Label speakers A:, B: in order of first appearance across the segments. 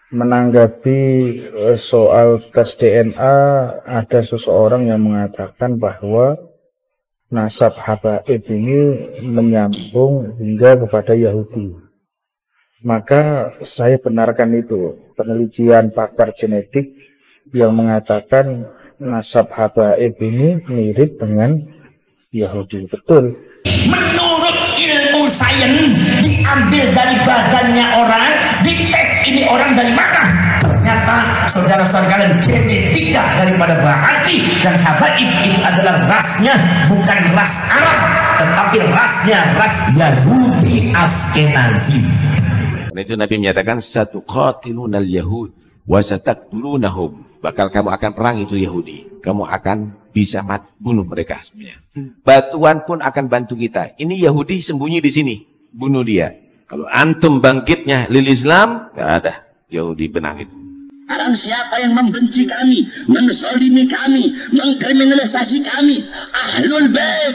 A: menanggapi soal tes DNA, ada seseorang yang mengatakan bahwa nasab habaib ini menyambung hingga kepada Yahudi. Maka saya benarkan itu, penelitian pakar genetik yang mengatakan nasab habaib ini mirip dengan Yahudi. Betul.
B: Menurut ilmu sains, diambil dari badannya orang, dites ini orang dari mana. Ternyata saudara-saudara kalian, genetika daripada Ba'athi dan habaib itu adalah rasnya bukan ras Arab, tetapi rasnya ras Yahudi Askenazi.
C: Karena itu Nabi menyatakan satu qatilunal yahud wa sataqtulunahum. Bakal kamu akan perang itu Yahudi. Kamu akan bisa bunuh mereka sebenarnya. Batuan pun akan bantu kita. Ini Yahudi sembunyi di sini, bunuh dia. Kalau antum bangkitnya lil Islam, nggak ada Yahudi benang itu.
D: Barang siapa yang membenci kami, menzalimi kami, mengkriminalisasi kami, ahlul bait,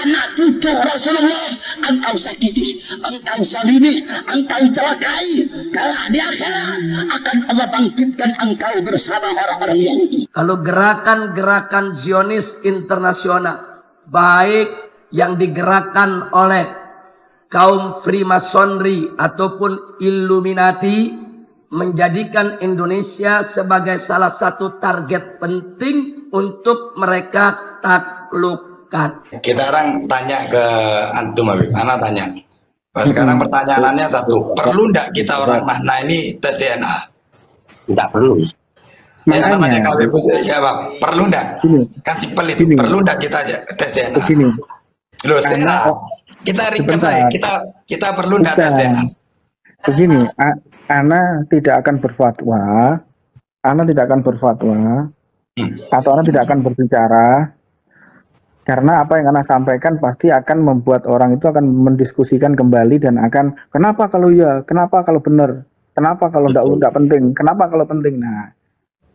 D: anak cucu Rasulullah, engkau sakiti, engkau zalimi, engkau celakai, kelak di akhirat akan Allah bangkitkan engkau bersama orang-orang Yahudi.
E: Kalau gerakan-gerakan Zionis internasional, baik yang digerakkan oleh kaum Freemasonry ataupun Illuminati, menjadikan Indonesia sebagai salah satu target penting untuk mereka taklukkan.
F: Kita orang tanya ke antum, Habib. Ana tanya. Sekarang pertanyaannya satu, perlu enggak kita orang Mahna ini tes DNA?
G: Tidak perlu.
F: Ya, namanya Habib. Ya, Bang. Perlu enggak? Kan simpel itu. Perlu enggak kita aja tes DNA? Loh, kita ringkas aja. Kita perlu enggak tes DNA?
A: Begini, Ana tidak akan berfatwa, atau Ana tidak akan berbicara, karena apa yang Ana sampaikan pasti akan membuat orang itu akan mendiskusikan kembali dan akan kenapa kalau ya, kenapa kalau benar, kenapa kalau tidak penting, kenapa kalau penting. Nah,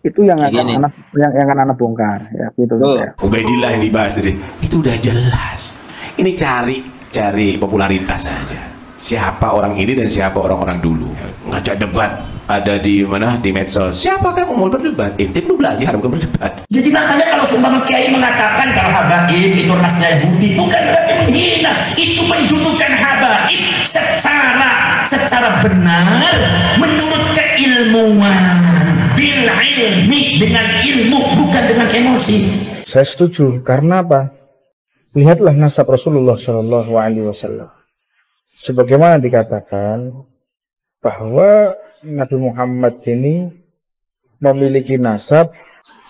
A: itu yang akan Ana bongkar, ya gitu.
C: Ubaidillah yang dibahas tadi, itu udah jelas. Ini cari popularitas saja. Siapa orang ini dan siapa orang-orang dulu. Ngajak debat ada di mana, di medsos. Siapa kan mau berdebat? Intip lu belajar bukan berdebat.
B: Jadi makanya kalau seumpama kiai mengatakan kalau habaib itu rasnya Yahudi, bukan berarti menghina, itu mendudukan habaib secara benar menurut keilmuan, bil ilmi, dengan ilmu, bukan dengan emosi.
A: Saya setuju, karena apa? Lihatlah nasab Rasulullah SAW. Sebagaimana dikatakan bahwa Nabi Muhammad ini memiliki nasab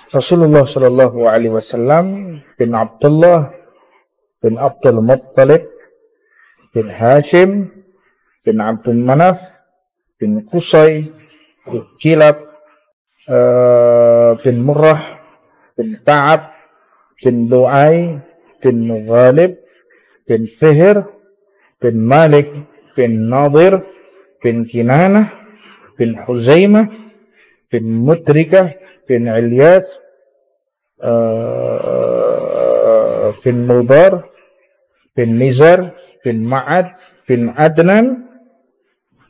A: Rasulullah Shallallahu Alaihi Wasallam bin Abdullah bin Abdul Muttalib bin Hashim bin Abdul Manaf bin Qusay bin Kilab bin Murrah bin Ka'ab bin Lu'ay bin Ghalib bin Fihr bin Malik bin Nadir bin Kinanah bin Huzaimah bin Mudrikah bin Ilyas bin Mudar bin Nizar bin Ma'ad bin Adnan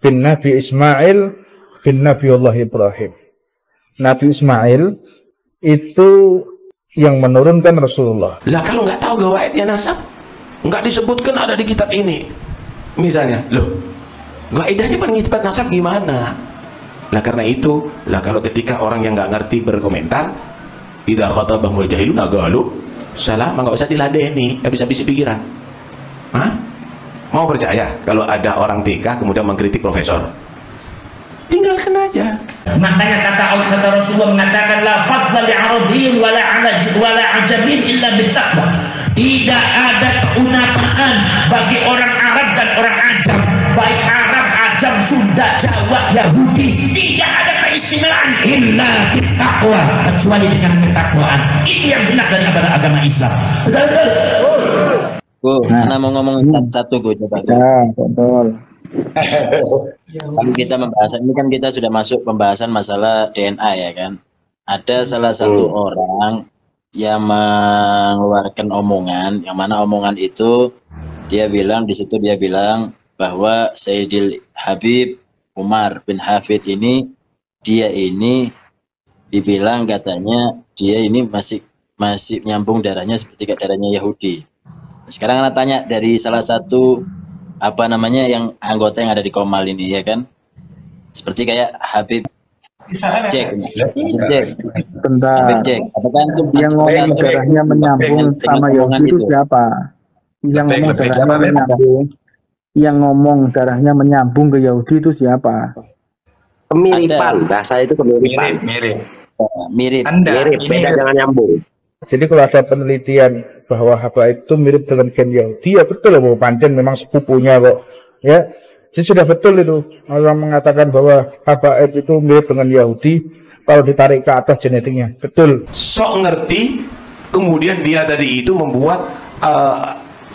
A: bin Nabi Ismail bin Nabiullah Ibrahim. Nabi Ismail itu yang menurunkan Rasulullah.
C: Lah kalau nggak tahu gawaidnya nasab, nggak disebutkan ada di kitab ini misalnya, loh gaidahnya pengisbat nasab gimana? Lah karena itu, lah kalau ketika orang yang nggak ngerti berkomentar, tidak khatabahumul jahilun agalu salah, nggak usah diladeni, habis-habis pikiran. Hah? Mau percaya kalau ada orang TK kemudian mengkritik profesor? Tinggalkan aja.
B: Makanya kata Rasulullah mengatakan la fadla li arabiyyin wala ajabin illa bittaqwa. Tidak ada keutamaan bagi orang Arab dan orang Ajam, baik Arab, Ajam, Sunda, Jawa, Yahudi. Tidak ada keistimewaan illa bittaqwa, kecuali dengan ketakwaan. Itu yang benar dari agama Islam. Betul.
G: Ana mau ngomong satu coba.
A: Ya, betul.
G: Kalau kita membahas ini kan kita sudah masuk pembahasan masalah DNA ya kan. Ada salah satu orang yang mengeluarkan omongan, yang mana omongan itu dia bilang di situ dia bilang bahwa Sayyidil Habib Umar bin Hafid ini dia ini dibilang katanya dia ini masih nyambung darahnya seperti darahnya Yahudi. Sekarang anak tanya dari salah satu yang anggota yang ada di Komal ini, ya kan, seperti kayak Habib Jack.
A: Bentar. Apakah yang ngomong darahnya menyambung sama Yahudi itu siapa? Yang ngomong darahnya menyambung ke Yahudi itu siapa?
H: Kemiripan, bahasa itu kemiripan.
G: Mirip.
H: Beda jangan nyambung.
I: Jadi kalau ada penelitian bahwa habaib itu mirip dengan gen Yahudi, ya betul, bahwa pancen memang sepupunya kok, ya. Jadi sudah betul itu orang mengatakan bahwa habaib itu mirip dengan Yahudi kalau ditarik ke atas genetiknya, betul.
C: Sok ngerti, kemudian dia tadi itu membuat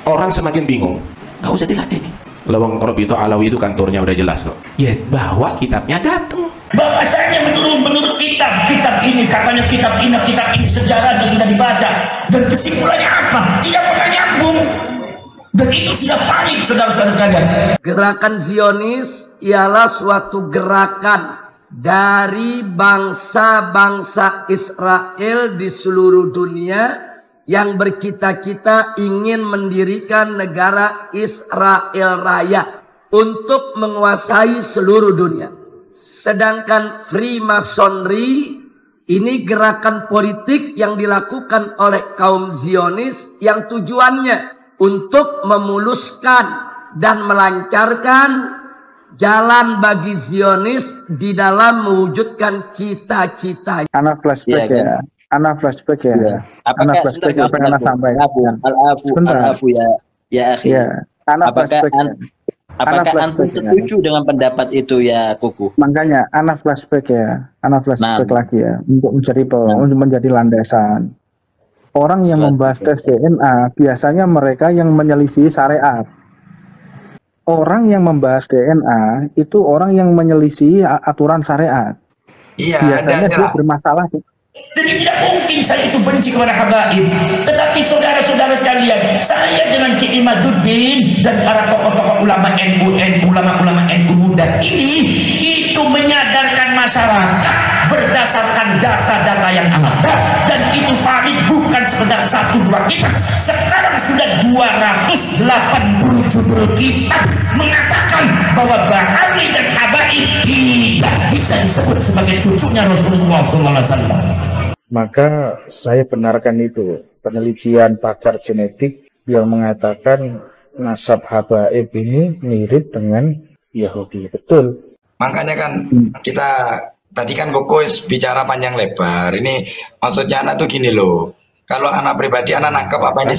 C: orang semakin bingung. Gak usah dilatih nih. Lawang Robito Alawi itu kantornya udah jelas kok. Ya, bawa kitabnya datang.
B: Bahwasanya menurut kitab ini, katanya kitab ini sejarahnya sudah dibaca, dan kesimpulannya apa? Tidak pernah nyambung. Dan itu sudah valid, saudara-saudara sekalian.
E: Gerakan Zionis ialah suatu gerakan dari bangsa-bangsa Israel di seluruh dunia yang bercita-cita ingin mendirikan negara Israel Raya untuk menguasai seluruh dunia. Sedangkan Freemasonry ini gerakan politik yang dilakukan oleh kaum Zionis yang tujuannya untuk memuluskan dan melancarkan jalan bagi Zionis di dalam mewujudkan cita-cita.
A: Anak flashback ya. Anak flashback ya. Anak flashback apa yang anak sampaikan.
G: Al-afu ya akhi.
A: Ya.
G: Apakah antum setuju dengan pendapat itu ya Kuku?
A: Makanya anak flashback ya. Anak flashback lagi ya untuk menjadi landasan. Orang yang membahas tes DNA biasanya mereka yang menyelisih syariat. Orang yang membahas DNA itu orang yang menyelisih aturan syariat.
F: Iya,
A: biasanya dia bermasalah.
B: Jadi tidak mungkin saya itu benci kepada habaib. Tetapi saudara-saudara sekalian, saya dengan Ki Imaduddin dan para tokoh-tokoh ulama NU, ulama-ulama NU muda ini, itu menyadarkan masyarakat berdasarkan data-data yang ada, dan itu valid, bukan sekedar 1-2 kitab. Sekarang sudah 280 judul kitab mengatakan bahwa Ba'ali dan habaib tidak bisa disebut sebagai cucunya Rasulullah SAW.
I: Maka saya benarkan itu penelitian pakar genetik yang mengatakan nasab habaib ini mirip dengan Yahudi, betul.
F: Makanya kan kita tadi kan Koko bicara panjang lebar. Ini maksudnya anak tuh gini loh. Kalau anak pribadi anak nangkep apa yang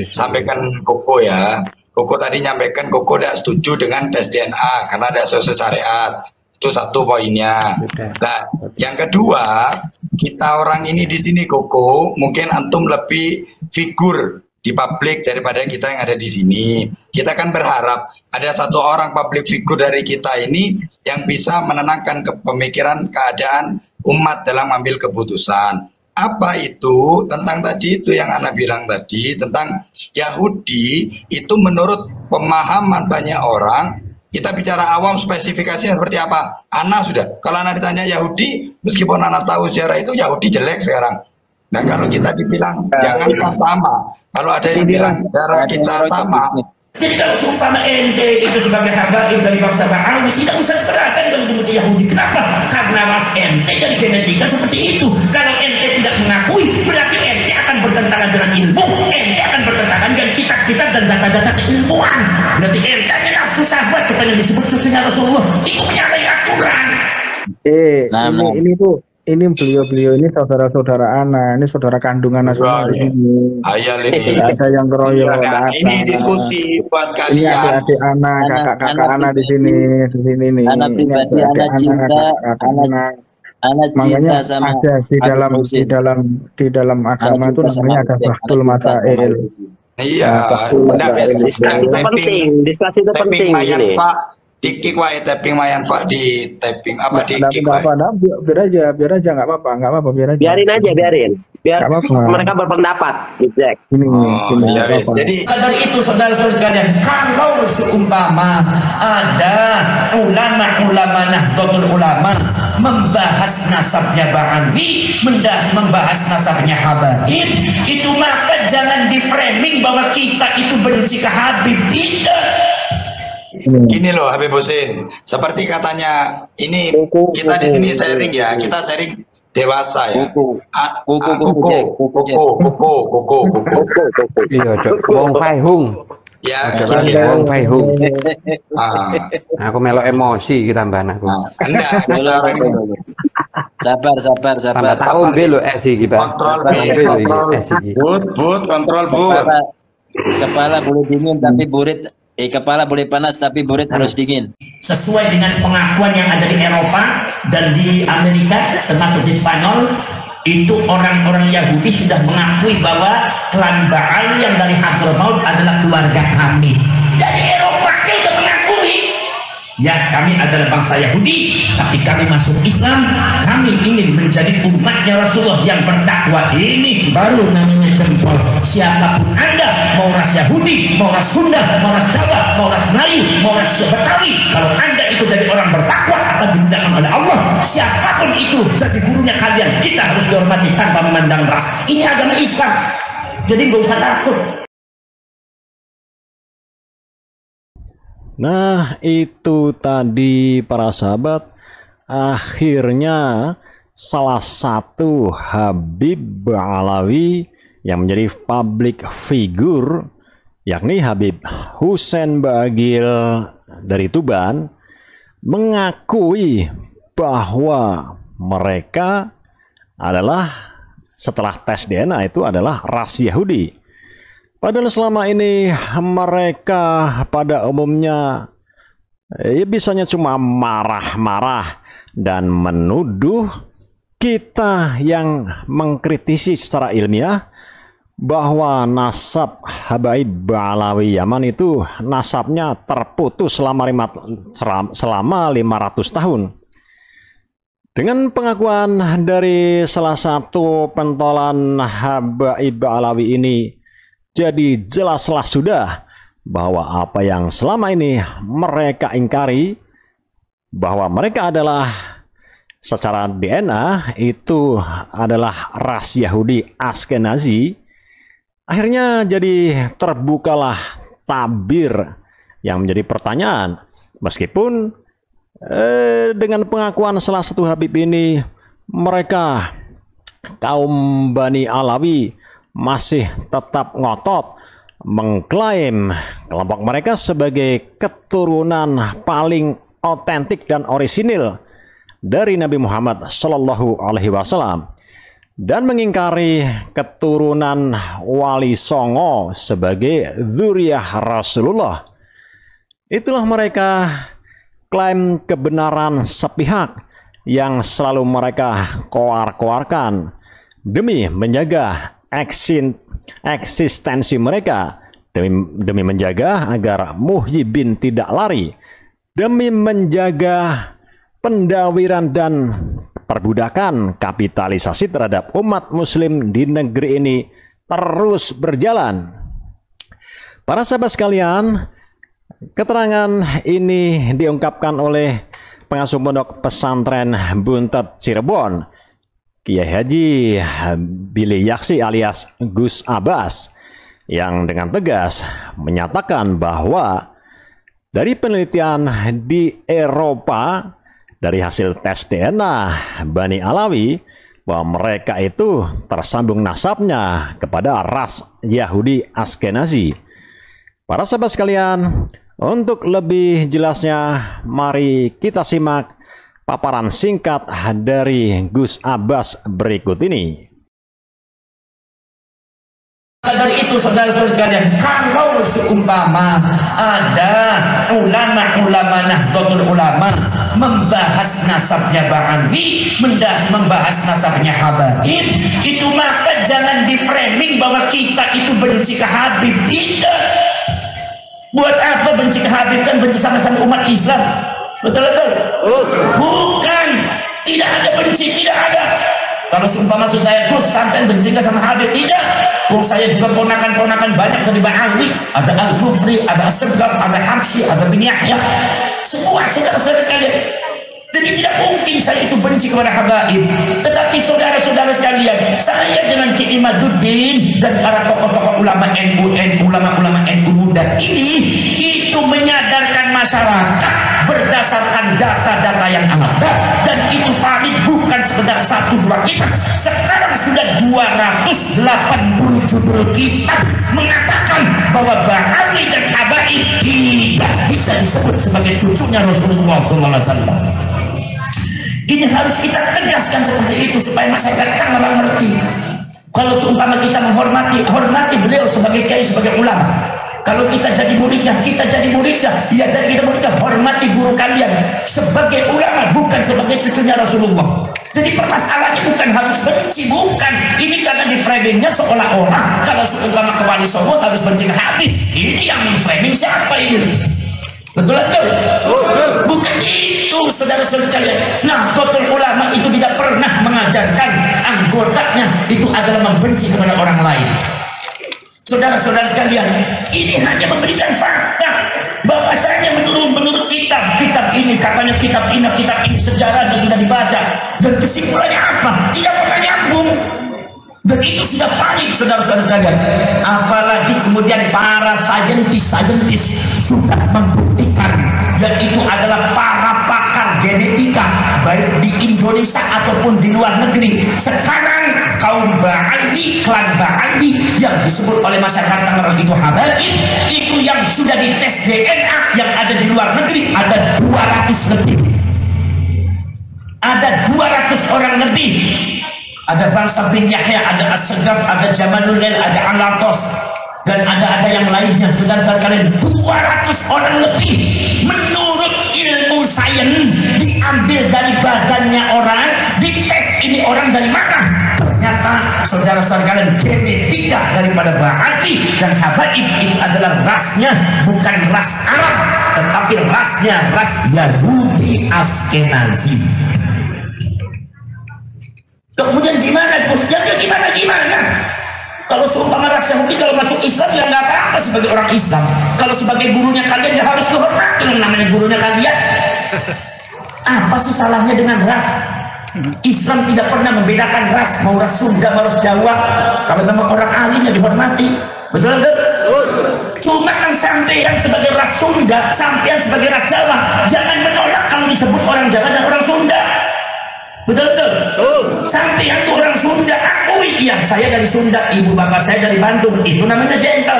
F: disampaikan Koko ya. Koko tadi nyampaikan Koko tidak setuju dengan tes DNA karena ada sesuai syariat. Itu satu poinnya. Nah, yang kedua, kita orang ini di sini Koko, mungkin antum lebih figur di publik daripada kita yang ada di sini. Kita kan berharap ada satu orang public figure dari kita ini yang bisa menenangkan pemikiran keadaan umat dalam ambil keputusan. Apa itu? Tentang tadi itu yang Ana bilang tadi, tentang Yahudi itu menurut pemahaman banyak orang. Kita bicara awam, spesifikasinya seperti apa? Ana sudah, kalau Ana ditanya Yahudi, meskipun Ana tahu sejarah itu Yahudi jelek sekarang. Nah kalau kita dibilang jangankan sama, kalau ada yang bilang cara kita sama.
B: Jadi kalau seumpama ente itu sebagai habaib dari bangsa Ba'ali, tidak usah keberatan dengan menyebut Yahudi. Kenapa? Karena mas ente dari genetika seperti itu. Kalau ente tidak mengakui, berarti ente akan bertentangan dengan ilmu. Ente akan bertentangan dengan kitab-kitab dan data-data keilmuan. Berarti ente nafsu sahabat kepada disebut cucunya Rasulullah. Itu menyalahi aturan.
A: Ini beliau-beliau ini saudara-saudara Ana, ini saudara kandungan semua di sini. Tidak ada yang keroyok.
F: Ini diskusi buat kalian.
A: Ini adik-adik Ana, kakak-kakak Ana di sini nih.
G: Ana pribadi, Ana cinta, Ana cinta sama
A: ada di dalam agama itu namanya ada Bahdul Masail.
F: Iya,
H: itu penting, diskusi itu penting ini.
F: di kick wae tapping mayan Pak di tapping apa di kick
A: Nggak
F: wae.
A: apa-apa, biar aja, nggak apa-apa, biar aja.
H: Biarin aja, biarin. Biar
A: Nggak apa-apa.
H: mereka berpendapat, Jack.
A: Ini,
F: Ya
A: nggak
F: wes.
A: apa-apa.
F: Jadi
B: Dari itu saudara-saudara sekalian, kalau seumpama ada ulama Nahdlatul Ulama membahas nasabnya Ba'ali, membahas nasabnya Habaib, itu maka jangan di framing bahwa kita itu benci ke Habib. Tidak.
F: gini loh Habib Husin, seperti katanya ini kita di sini sharing ya, kita sharing dewasa ya.
G: Kuku.
F: Kuku.
J: Iya, Dok. Wong Faihung.
F: Ya,
J: Wong Faihung.
F: ah,
J: Aku melok emosi kita mbak aku.
F: enggak, kita orang ini
G: Sabar.
J: Tambah tahun belo esi kita.
F: kontrol, kontrol,
G: Kepala boleh dingin tapi burit. Kepala boleh panas tapi burit harus dingin.
B: Sesuai dengan pengakuan yang ada di Eropa dan di Amerika, termasuk di Spanyol, itu orang-orang Yahudi sudah mengakui bahwa klan Baal yang dari Hadramaut adalah keluarga kami. Dari Eropa dia sudah mengakui, ya kami adalah bangsa Yahudi, tapi kami masuk Islam, kami ingin menjadi umatnya Rasulullah yang bertakwa. Ini baru namanya jempol. Siapapun Anda, mau ras Yahudi, mau ras Sunda, mau ras Jawa, mau ras Melayu, mau ras Betawi, kalau Anda itu jadi orang bertakwa akan dimuliakan oleh Allah. Siapapun itu jadi gurunya kalian, kita harus dihormati tanpa memandang ras. Ini agama Islam, jadi gak usah takut.
K: Nah, itu tadi para sahabat, akhirnya salah satu Habib Ba'alawi yang menjadi public figure, yakni Habib Husein Ba'agil dari Tuban, mengakui bahwa mereka adalah setelah tes DNA itu adalah ras Yahudi. Padahal selama ini mereka pada umumnya bisanya cuma marah-marah dan menuduh kita yang mengkritisi secara ilmiah bahwa nasab Habaib Ba'alawi Yaman itu nasabnya terputus selama 500 tahun. Dengan pengakuan dari salah satu pentolan Habaib Ba'alawi ini, jadi jelaslah sudah bahwa apa yang selama ini mereka ingkari, bahwa mereka adalah secara DNA itu adalah ras Yahudi Askenazi, akhirnya jadi terbukalah tabir yang menjadi pertanyaan. Meskipun dengan pengakuan salah satu Habib ini, mereka kaum Bani Alawi masih tetap ngotot mengklaim kelompok mereka sebagai keturunan paling otentik dan orisinil dari Nabi Muhammad Shallallahu Alaihi Wasallam dan mengingkari keturunan Wali Songo sebagai dzurriyyah Rasulullah. Itulah mereka klaim kebenaran sepihak yang selalu mereka koar-koarkan demi menjaga eksistensi mereka, demi menjaga agar Muhyiddin tidak lari, demi menjaga pendawiran dan perbudakan kapitalisasi terhadap umat muslim di negeri ini terus berjalan. Para sahabat sekalian, keterangan ini diungkapkan oleh pengasuh pondok pesantren Buntet Cirebon, Kiai Haji Billy Yaksi alias Gus Abbas, yang dengan tegas menyatakan bahwa dari penelitian di Eropa, dari hasil tes DNA Bani Alawi, bahwa mereka itu tersambung nasabnya kepada ras Yahudi Askenazi. Para sahabat sekalian, untuk lebih jelasnya, mari kita simak paparan singkat dari Gus Abbas berikut ini.
B: Dari itu saudara-saudara sekalian, kalau seumpama ada ulama Nahdlatul Ulama membahas nasabnya Ba'ali, membahas nasabnya Habaib, itu maka jangan di framing bahwa kita itu benci ke Habib. Tidak. Buat apa benci ke Habib? Kan benci sama-sama umat Islam. Betul-betul? Bukan. Tidak ada benci, tidak ada. Kalau seumpama saya Gus sampai benci sama Habib, tidak. Saya juga ponakan-ponakan banyak dari Bang Ali, ada Al-Jufri, ada As-Segaf, ada Hamsi, ada bin Yahya. Semua saudara-saudara sekalian. Jadi tidak mungkin saya itu benci kepada Habaib. Tetapi saudara-saudara sekalian, saya dengan Ki Imaduddin dan para tokoh-tokoh ulama NU, ulama-ulama NU muda ini, itu menyadarkan masyarakat berdasarkan data-data yang ada, dan itu valid, bukan sekedar 1-2 kitab. Sekarang sudah 280 judul kitab mengatakan bahwa Bang Ali dan Habaib tidak bisa disebut sebagai cucunya Rasulullah SAW. Ini harus kita tegaskan seperti itu supaya masyarakat tangan mengerti. Kalau seumpama kita hormati beliau sebagai kiai, sebagai ulama. Kalau kita jadi muridnya, kita jadi muridnya. Ya, jadi kita muridnya, hormati guru kalian sebagai ulama, bukan sebagai cucunya Rasulullah. Jadi permasalahannya bukan harus benci, bukan. Ini karena di framingnya seolah-olah kalau seumpama ke Wali Songo harus benci ke Habib. Ini yang framing siapa ini? Betul-betul? Bukan itu, saudara-saudara sekalian. Nah, total ulama itu tidak pernah mengajarkan anggotanya itu adalah membenci kepada orang lain. Saudara-saudara sekalian, ini hanya memberikan fakta bahwasanya menurut kitab ini, katanya kitab ini sejarahnya sudah dibaca, dan kesimpulannya apa? Tidak pernah nyambung. Dan itu sudah valid, saudara-saudara sekalian. Apalagi kemudian para saintis sudah membuktikan, dan itu adalah para pakar genetika baik di Indonesia ataupun di luar negeri. Sekarang kaum Ba'ali, klan Ba'ali yang disebut oleh masyarakat Tangerang itu Habaib, itu yang sudah dites DNA yang ada di luar negeri ada 200 lebih. Ada 200 orang lebih. Ada Bangsa bin Yahya, ada As-Segaf, ada Jamalul Lail, ada Al-Latos, dan ada yang lainnya. Saudara-saudara kalian, 200 orang lebih menurut ilmu sains diambil dari badannya orang, dites ini orang dari mana. Ternyata saudara-saudara kalian, genetika daripada Ba'ali dan Habaib itu adalah rasnya bukan ras Arab, tetapi rasnya ras Yahudi Askenazi. Kemudian gimana bosnya? Gimana? Kalau seumpama ras Yahudi kalau masuk Islam ya nggak apa-apa sebagai orang Islam. Kalau sebagai gurunya kalian ya harus dihormati yang namanya gurunya kalian. Apa sih salahnya dengan ras? Islam tidak pernah membedakan ras, mau ras Sunda, mau ras Jawa. Kalau memang orang alim ya dihormati. Betul kan? Cuma kan sampean sebagai ras Sunda, sampean sebagai ras Jawa, jangan menolak kalau disebut orang Jawa dan orang Sunda. Betul-betul? Sampai itu orang Sunda, akui, iya saya dari Sunda, ibu bapak saya dari Bandung, itu namanya gentle.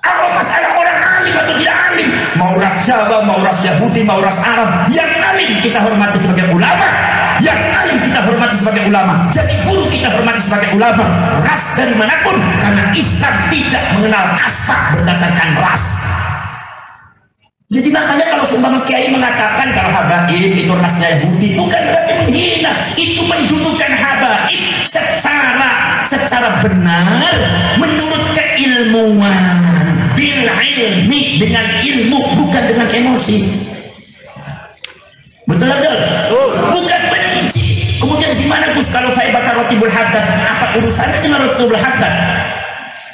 B: Kalau masalah orang alim atau tidak alim, mau ras Jawa, mau ras Yahudi, mau ras Arab, yang alim kita hormati sebagai ulama, yang alim kita hormati sebagai ulama, jadi guru kita hormati sebagai ulama, ras dari manapun, karena Islam tidak mengenal kasta berdasarkan ras. Jadi makanya kalau seumpama kiai mengatakan kalau Habaib itu rasnya Yahudi, bukan berarti menghina, itu mendudukan Habaib secara benar menurut keilmuan, bil ilmi, dengan ilmu, bukan dengan emosi. Betul? Bukan benci. Kemudian gimana Gus kalau saya baca Rotibul Haddad, apa urusannya dengan Rotibul Haddad?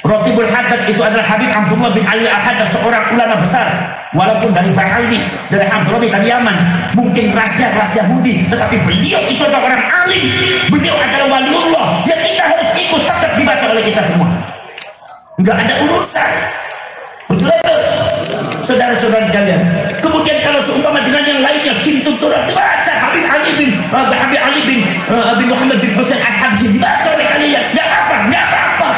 B: Rotibul Haddad itu adalah Habib Abdullah bin Ali Al-Haddad, seorang ulama besar, walaupun dari Ba'ali, dari Hamdullah dari Yaman, mungkin rasnya ras Yahudi, tetapi beliau itu adalah orang alim, beliau adalah waliullah yang kita harus ikut, tetap dibaca oleh kita semua, nggak ada urusan. Betul? Saudara-saudara sekalian, kemudian kalau seumpama dengan yang lainnya Sintutura dibaca, Habib Ali bin Abi Muhammad bin Husain Al-Habsyi dibaca oleh kalian, nggak apa-apa.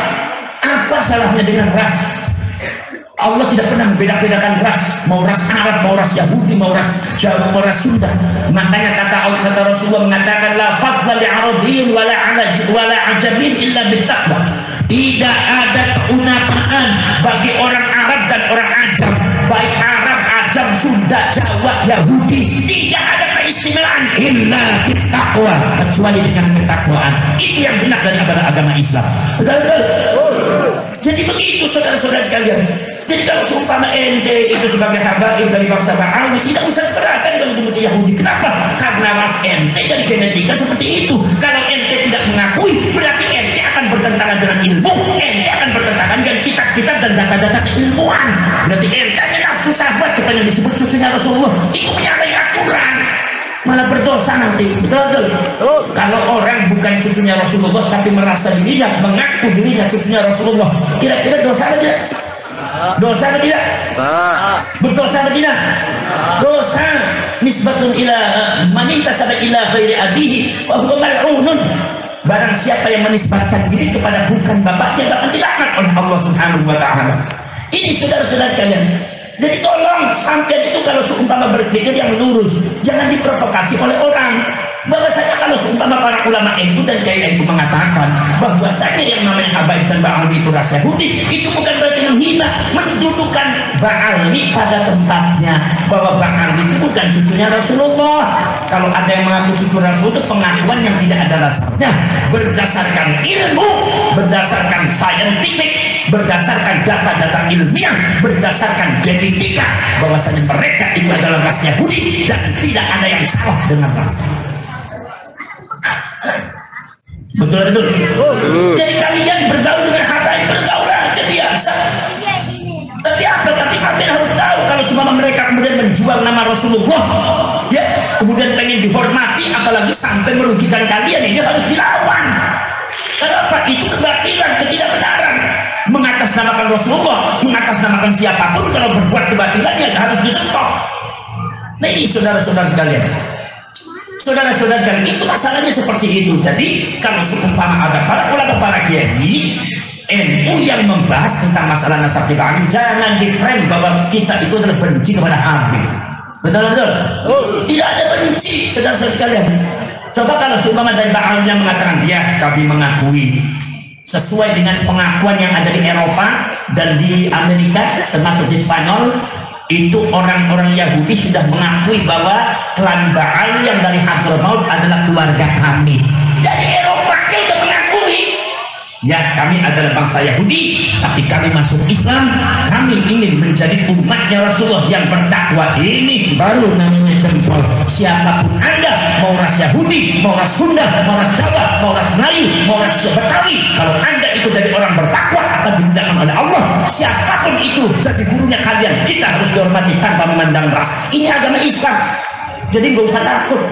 B: Apa salahnya dengan ras? Allah tidak pernah membeda-bedakan ras, mau ras Arab, mau ras Yahudi, mau ras Jawa, mau ras Sunda. Makanya kata Rasulullah mengatakan la fadla li Arabiyyin wala ajamin illa bittaqwa. Tidak ada keutamaan bagi orang Arab dan orang Ajam, baik Arab, Ajam, Sunda, Jawa, Yahudi, tidak ada keistimewaan illa bittaqwa, kecuali dengan ketakwaan. Itu yang benar dari agama Islam. Betul. Jadi begitu saudara-saudara sekalian. Jadi kalau seumpama ente itu sebagai habaib dari bangsa Ba'al, tidak usah diperhatikan kalau dimuji Yahudi. Kenapa? Karena ras ente dari genetika seperti itu. Kalau ente tidak mengakui, berarti ente akan bertentangan dengan ilmu, ente akan bertentangan dengan kitab-kitab dan data-data keilmuan. Berarti ente adalah nafsu sahabat kepada yang disebut cucunya Rasulullah. Itu menyalahi aturan, malah berdosa nanti. Betul. Kalau orang bukan cucunya Rasulullah tapi merasa dirinya, mengaku dirinya cucunya Rasulullah, kira-kira dosa apa tidak? Dosa atau tidak? Berdosa atau tidak? Dosa. Nisbatun ila man intasaba ila ghairi abihi fa huwa mal'unun. Barang siapa yang menisbatkan diri kepada bukan bapaknya akan dilaknat oleh Allah Subhanahu wa taala. Ini saudara-saudara sekalian. Jadi tolong sampai itu kalau seumpama berpikir yang lurus, jangan diprovokasi oleh orang. Bahwasanya kalau seumpama para ulama NU dan kiai NU mengatakan bahwasanya yang namanya habaib dan ba'alwi itu ras Yahudi, itu bukan berarti menghina, mendudukan ba'alwi pada tempatnya, bahwa ba'alwi itu bukan cucunya Rasulullah. Kalau ada yang mengaku cucu Rasul, itu pengakuan yang tidak ada dasarnya, berdasarkan ilmu, berdasarkan saintifik, berdasarkan data-data ilmiah, berdasarkan genetika, bahwasanya mereka itu adalah ras Yahudi dan tidak ada yang salah dengan ras. Betul. Jadi kalian bergaul dengan habaib, bergaul aja biasa. Tapi apa? Tapi sampai harus tahu kalau cuma mereka kemudian menjual nama Rasulullah, ya, kemudian pengen dihormati, apalagi sampai merugikan kalian, ini harus dilawan. Kenapa? Itu kebatilan, ketidakbenaran. Mengatasnamakan Rasulullah, mengatasnamakan siapapun, kalau berbuat kebatilan ya harus disentuh. Nah ini saudara-saudara sekalian. Saudara-saudara sekalian, itu masalahnya seperti itu. Jadi kalau seumpama ada para ulama, para kiai NU yang membahas tentang masalah nasab Ba'al, jangan diframe bahwa kita itu adalah benci kepada Habib. Betul. Tidak ada benci, saudara-saudara sekalian. Coba kalau seumpama dari Ba'alnya mengatakan, ya kami mengakui sesuai dengan pengakuan yang ada di Eropa dan di Amerika, termasuk di Spanyol, itu orang-orang Yahudi sudah mengakui bahwa klan Ba'al yang dari Hadramaut adalah keluarga kami. Dari Eropa sudah mengakui, ya kami adalah bangsa Yahudi, tapi kami masuk Islam, kami ingin menjadi umatnya Rasulullah yang bertakwa. Ini baru namanya jempol. Siapapun Anda, mau ras Yahudi, mau ras Sunda, mau ras Jawa, mau ras Melayu, mau ras Betawi, kalau Anda itu jadi orang bertakwa akan dimuliakan oleh Allah. Siapapun itu jadi gurunya kalian, kita harus dihormati tanpa memandang ras. Ini agama Islam. Jadi nggak usah takut.